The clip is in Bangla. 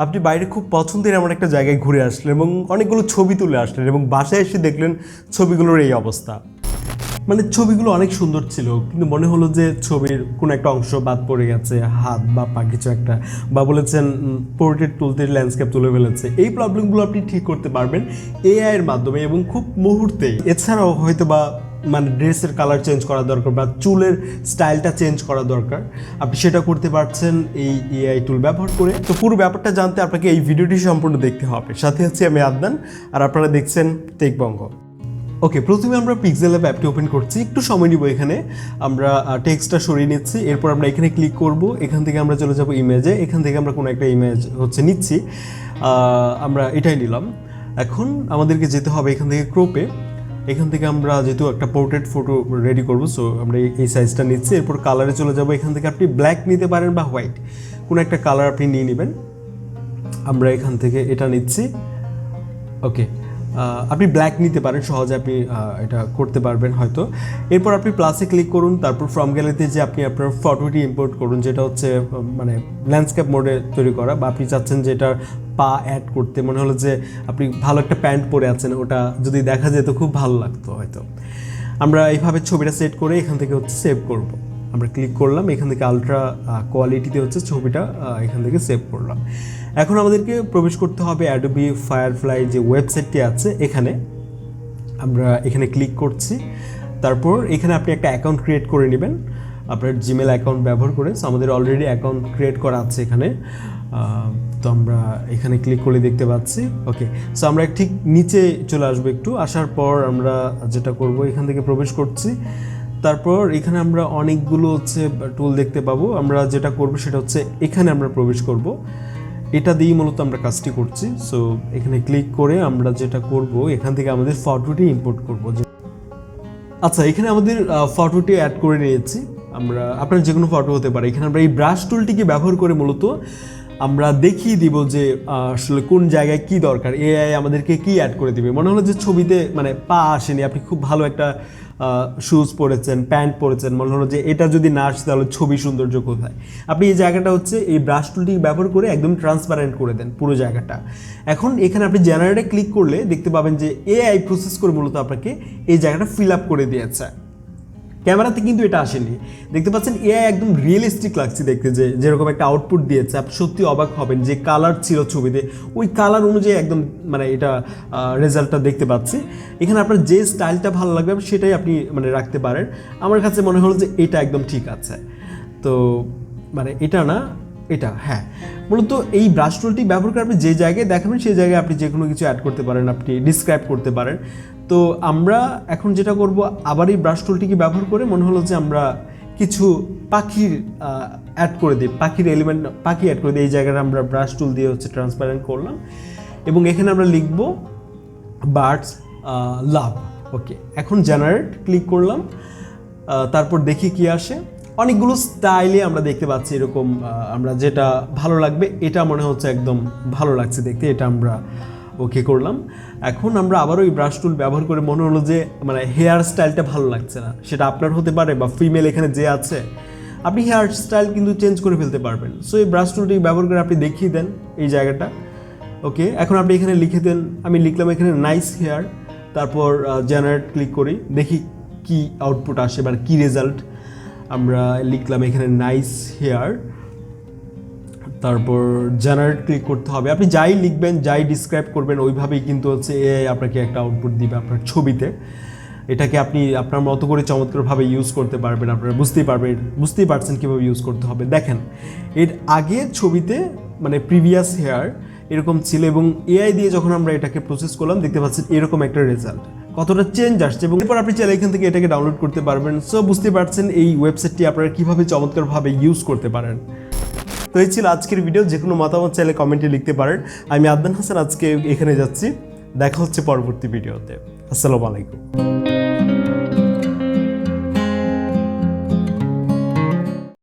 আপনি বাইরে খুব পছন্দের এমন একটা জায়গায় ঘুরে আসলেন এবং অনেকগুলো ছবি তুলে আসলেন এবং বাসায় এসে দেখলেন ছবিগুলোর এই অবস্থা। মানে ছবিগুলো অনেক সুন্দর ছিল, কিন্তু মনে হলো যে ছবির কোনো একটা অংশ বাদ পড়ে গেছে, হাত বা পা কিছু একটা, বা বলেছেন পোর্ট্রেট তুলতে ল্যান্ডস্কেপ তুলে ফেলেছে। এই প্রবলেমগুলো আপনি ঠিক করতে পারবেন এআই এর মাধ্যমে এবং খুব মুহূর্তেই। এছাড়াও হয়তো বা মানে ড্রেসের কালার চেঞ্জ করা দরকার বা চুলের স্টাইলটা চেঞ্জ করা দরকার, আপনি সেটা করতে পারছেন এই এআই টুল ব্যবহার করে। তো পুরো ব্যাপারটা জানতে আপনাকে এই ভিডিওটি সম্পূর্ণ দেখতে হবে। সাথে হচ্ছে আমি আদনান, আর আপনারা দেখছেন টেক বঙ্গ। ওকে, প্রথমে আমরা পিক্সেল ল্যাব অ্যাপটি ওপেন করছি, একটু সময় নিব। এখানে আমরা টেক্সটটা সরিয়ে নিচ্ছি, এরপর আমরা এখানে ক্লিক করব, এখান থেকে আমরা চলে যাব ইমেজে, এখান থেকে আমরা কোনো একটা ইমেজ নিচ্ছি, আমরা এটাই নিলাম। এখন আমাদেরকে যেতে হবে এখান থেকে ক্রপে, এখান থেকে আমরা যেহেতু একটা পোর্ট্রেট ফটো রেডি করবো, সো আমরা এই সাইজটা নিচ্ছি। এরপর কালারে চলে যাব, এখান থেকে আপনি ব্ল্যাক নিতে পারেন বা হোয়াইট, কোনো একটা কালার আপনি নিয়ে নেবেন। আমরা এখান থেকে এটা নিচ্ছি। ওকে, আপনি ব্ল্যাক নিতে পারেন, সহজে আপনি এটা করতে পারবেন হয়তো। এরপর আপনি প্লাসে ক্লিক করুন, তারপর ফ্রম গ্যালারিতে যে আপনি আপনার ফটোটি ইম্পোর্ট করুন, যেটা হচ্ছে মানে ল্যান্ডস্কেপ মোডে তৈরি করা, বা আপনি চাচ্ছেন যে এটার পা অ্যাড করতে, মনে হলো যে আপনি ভালো একটা প্যান্ট পরে আছেন, ওটা যদি দেখা যেত খুব ভালো লাগতো হয়তো। আমরা এইভাবে ছবিটা সেট করে এখান থেকে হচ্ছে সেভ করব। আমরা ক্লিক করলাম, এখান থেকে আলট্রা কোয়ালিটিতে হচ্ছে ছবিটা এখান থেকে সেভ করলাম। এখন আমাদেরকে প্রবেশ করতে হবে অ্যাডোবি ফায়ারফ্লাই যে ওয়েবসাইটটি আছে, এখানে আমরা এখানে ক্লিক করছি। তারপর এখানে আপনি একটা অ্যাকাউন্ট ক্রিয়েট করে নেবেন আপনার জিমেল অ্যাকাউন্ট ব্যবহার করে। সো আমাদের অলরেডি অ্যাকাউন্ট ক্রিয়েট করা আছে এখানে। তো আমরা এখানে ক্লিক করলে দেখতে পাচ্ছি। ওকে, সো আমরা ঠিক নিচে চলে আসবো, একটু আসার পর আমরা যেটা করব, এখান থেকে প্রবেশ করছি। তারপর এখানে আমরা অনেকগুলো হচ্ছে টুল দেখতে পাবো। আমরা যেটা করব সেটা হচ্ছে এখানে আমরা প্রবেশ করব, এটা দিয়েই মূলত আমরা কাজটি করছি। সো এখানে ক্লিক করে আমরা যেটা করব, এখান থেকে আমাদের ফটোটি ইম্পোর্ট করব। আচ্ছা, এখানে আমাদের ফটোটি অ্যাড করে নিয়েছি আমরা। আপনার যে কোনো ফটো হতে পারে। এখানে আমরা এই ব্রাশ টুলটিকে ব্যবহার করে মূলত আমরা দেখিয়ে দিব যে আসলে কোন জায়গায় কি দরকার, এআই আমাদেরকে কি অ্যাড করে দিবে। মনে হলো যে ছবিতে মানে পা আসেনি, আপনি খুব ভালো একটা শুজ পরেছেন, প্যান্ট পরেছেন, মনে হলো যে এটা যদি না আসে তাহলে ছবি সৌন্দর্য কোথায়। আপনি এই জায়গাটা হচ্ছে এই ব্রাশ টুলটি ব্যবহার করে একদম ট্রান্সপারেন্ট করে দেন পুরো জায়গাটা। এখন এখানে আপনি জেনারেটে ক্লিক করলে দেখতে পাবেন যে এআই প্রসেস করে মূলত আপনাকে এই জায়গাটা ফিল আপ করে দিয়েছে। ক্যামেরাতে কিন্তু এটা আসেনি, দেখতে পাচ্ছেন এআই একদম রিয়েলিস্টিক লাগছে দেখতে, যে যেরকম একটা আউটপুট দিয়েছে আপনি সত্যি অবাক হবেন। যে কালার ছিল ছবিতে ওই কালার অনুযায়ী একদম মানে এটা রেজাল্টটা দেখতে পাচ্ছি। এখানে আপনার যে স্টাইলটা ভালো লাগবে সেটাই আপনি মানে রাখতে পারেন। আমার কাছে মনে হলো যে এটা একদম ঠিক আছে। তো মানে এটা না, এটা হ্যাঁ, মূলত এই ব্রাশ টুলটি ব্যবহার করে আপনি যে জায়গায় দেখাবেন সেই জায়গায় আপনি যে কোনো কিছু অ্যাড করতে পারেন, আপনি ডিসক্রাইব করতে পারেন। তো আমরা এখন যেটা করব, আবার এই ব্রাশ টুলটিকে ব্যবহার করে মনে হলো যে আমরা কিছু পাখির অ্যাড করে দিই, পাখির এলিমেন্ট পাখি অ্যাড করে দিই। এই জায়গাটা আমরা ব্রাশ টুল দিয়ে হচ্ছে ট্রান্সপারেন্ট করলাম এবং এখানে আমরা লিখব বার্ডস লাভ। ওকে, এখন জেনারেট ক্লিক করলাম, তারপর দেখি কি আসে। অনেকগুলো স্টাইলে আমরা দেখতে পাচ্ছি এরকম, আমরা যেটা ভালো লাগবে, এটা মনে হচ্ছে একদম ভালো লাগছে দেখতে, এটা আমরা ওকে করলাম। এখন আমরা আবারও এই ব্রাশ টুল ব্যবহার করে মনে হলো যে মানে হেয়ার স্টাইলটা ভালো লাগছে না, সেটা আপনার হতে পারে বা ফিমেল এখানে যে আছে, আপনি হেয়ার স্টাইল কিন্তু চেঞ্জ করে ফেলতে পারবেন। সো এই ব্রাশ টুলটি ব্যবহার করে আপনি দেখিয়ে দেন এই জায়গাটা। ওকে, এখন আপনি এখানে লিখে দেন, আমি লিখলাম এখানে নাইস হেয়ার, তারপর জেনারেট ক্লিক করি, দেখি কি আউটপুট আসে বা কি রেজাল্ট। আমরা লিখলাম এখানে নাইস হেয়ার, তারপর জেনারেট ক্লিক করতে হবে। আপনি যাই লিখবেন, যাই ডিসক্রাইব করবেন, ওইভাবেই কিন্তু হচ্ছে এআই আপনাকে একটা আউটপুট দিবে আপনার ছবিতে। এটাকে আপনি আপনার মতো করে চমৎকারভাবে ইউজ করতে পারবেন। আপনারা বুঝতেই পারছেন কীভাবে ইউজ করতে হবে। দেখেন, এর আগে ছবিতে মানে প্রিভিয়াস হেয়ার এরকম ছিল এবং এআই দিয়ে যখন আমরা এটাকে প্রসেস করলাম দেখতে পাচ্ছেন এরকম একটা রেজাল্ট, কতটা চেঞ্জ আসছে। এবং এরপর আপনি চাইলে এখান থেকে এটাকে ডাউনলোড করতে পারবেন। সো বুঝতে পারছেন এই ওয়েবসাইটটি আপনারা কীভাবে চমৎকারভাবে ইউজ করতে পারেন। তো এই ছিল আজকের ভিডিও। যে কোনো মতামত চাইলে কমেন্টে লিখতে পারেন। আমি আদনান হাসান আজকে এখানে যাচ্ছি, দেখা হচ্ছে পরবর্তী ভিডিওতে। আসসালামু আলাইকুম।